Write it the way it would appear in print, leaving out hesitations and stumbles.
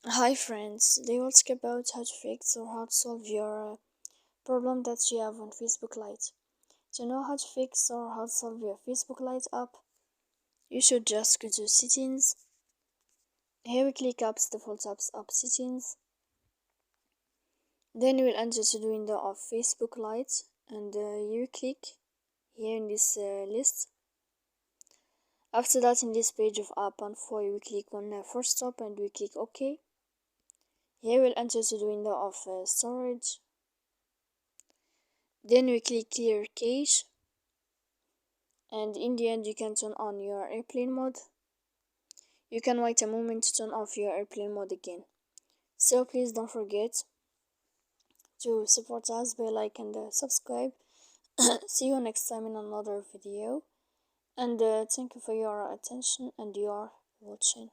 Hi friends, today we'll talk about how to fix or how to solve your problem that you have on Facebook Lite. To know how to fix or how to solve your Facebook Lite app, you should just go to settings. Here we click apps, default apps, app settings. Then you will enter to the window of Facebook Lite and you click here in this list. After that, in this page of app info, we click on first stop and we click OK. Here we'll enter to the window of storage. Then we click clear cache, and in the end you can turn on your airplane mode. You can wait a moment to turn off your airplane mode again. So please don't forget to support us by like and subscribe. See you next time in another video, and thank you for your attention and your watching.